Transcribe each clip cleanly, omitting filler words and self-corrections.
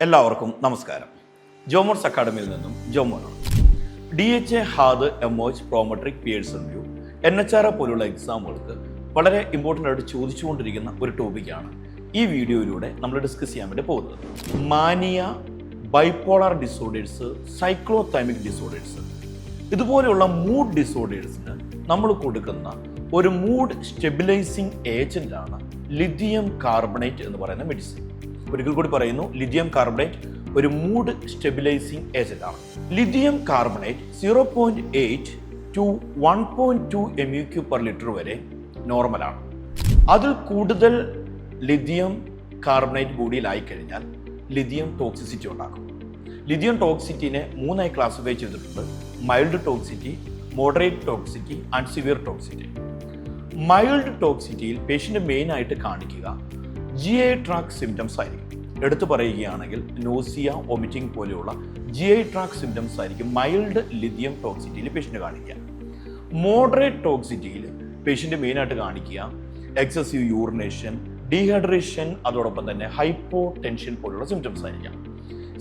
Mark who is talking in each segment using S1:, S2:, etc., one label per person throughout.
S1: എല്ലാവർക്കും നമസ്കാരം. ജോമോൺസ് അക്കാഡമിയിൽ നിന്നും ജോമോനാണ്. DHA, HAAD, MOH, Prometric, Pearson VUE, NHR പോലുള്ള എക്സാമുകൾക്ക് വളരെ ഇമ്പോർട്ടൻ്റ് ആയിട്ട് ചോദിച്ചുകൊണ്ടിരിക്കുന്ന ഒരു ടോപ്പിക്കാണ് ഈ വീഡിയോയിലൂടെ നമ്മൾ ഡിസ്കസ് ചെയ്യാൻ വേണ്ടി പോകുന്നത്. Mania, bipolar disorders, cyclothymic disorders, ഇതുപോലെയുള്ള മൂഡ് ഡിസോർഡേഴ്സിന് നമ്മൾ കൊടുക്കുന്ന ഒരു മൂഡ് സ്റ്റെബിലൈസിങ് ഏജന്റാണ് ലിഥിയം കാർബണേറ്റ് എന്ന് പറയുന്ന മെഡിസിൻ. ഒരിക്കൽ കൂടി പറയുന്നു, ലിഥിയം കാർബണേറ്റ് ഒരു മൂഡ് സ്റ്റെബിലൈസിങ് ഏജന്റ് ആണ്. ലിഥിയം കാർബണേറ്റ് 0.8 to 1.2 MEQ/ലിറ്റർ വരെ നോർമലാണ്. അതിൽ കൂടുതൽ ലിഥിയം കാർബണേറ്റ് ബോഡിയിലായി കഴിഞ്ഞാൽ ലിഥിയം ടോക്സിസിറ്റി ഉണ്ടാക്കും. ലിഥിയം ടോക്സിറ്റിനെ മൂന്നായി ക്ലാസിഫൈ ചെയ്തിട്ടുണ്ട്: mild toxicity, moderate toxicity and severe toxicity. Mild ടോക്സിറ്റിയിൽ പേഷ്യൻ്റ് മെയിനായിട്ട് കാണിക്കുക GI ട്രാക്ട് സിംറ്റംസ് ആയിരിക്കും. എടുത്തു പറയുകയാണെങ്കിൽ നോസിയ, വോമിറ്റിംഗ് പോലെയുള്ള GI ട്രാക്ട് സിംറ്റംസ് ആയിരിക്കും മൈൽഡ് ലിഥിയം ടോക്സിറ്റിയിൽ പേഷ്യൻ്റ് കാണിക്കുക. മോഡറേറ്റ് ടോക്സിറ്റിയിൽ പേഷ്യൻ്റ് മെയിനായിട്ട് കാണിക്കുക എക്സസീവ് യൂറിനേഷൻ, ഡീഹൈഡ്രേഷൻ, അതോടൊപ്പം തന്നെ ഹൈപ്പോ ടെൻഷൻ പോലുള്ള സിംറ്റംസ് ആയിരിക്കാം.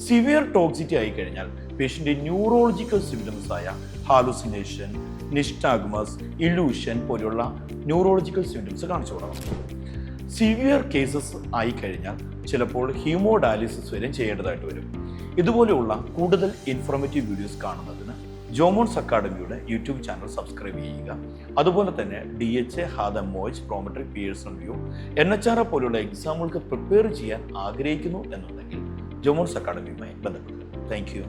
S1: സിവിയർ ടോക്സിറ്റി ആയിക്കഴിഞ്ഞാൽ പേഷ്യൻ്റ് ന്യൂറോളജിക്കൽ സിംറ്റംസ് ആയ ഹാലുസിനേഷൻ, നിഷ്ടാഗ്മസ്, ഇലൂഷൻ പോലെയുള്ള ന്യൂറോളജിക്കൽ സിംറ്റംസ് കാണിച്ചു തുടങ്ങും. സിവിയർ കേസസ് ആയിക്കഴിഞ്ഞാൽ ചിലപ്പോൾ ഹീമോഡയാലിസിസ് വരെ ചെയ്യേണ്ടതായിട്ട് വരും. ഇതുപോലെയുള്ള കൂടുതൽ ഇൻഫോർമേറ്റീവ് വീഡിയോസ് കാണുന്നതിന് ജോമോൺസ് അക്കാഡമിയുടെ യൂട്യൂബ് ചാനൽ സബ്സ്ക്രൈബ് ചെയ്യുക. അതുപോലെ തന്നെ DHA, HAAD, MOH, Prometric, Pearson VUE, NHR പോലുള്ള എക്സാമുകൾക്ക് പ്രിപ്പയർ ചെയ്യാൻ ആഗ്രഹിക്കുന്നു എന്നുണ്ടെങ്കിൽ ജോമോൺസ് അക്കാഡമിയുമായി ബന്ധപ്പെടുക. Thank you.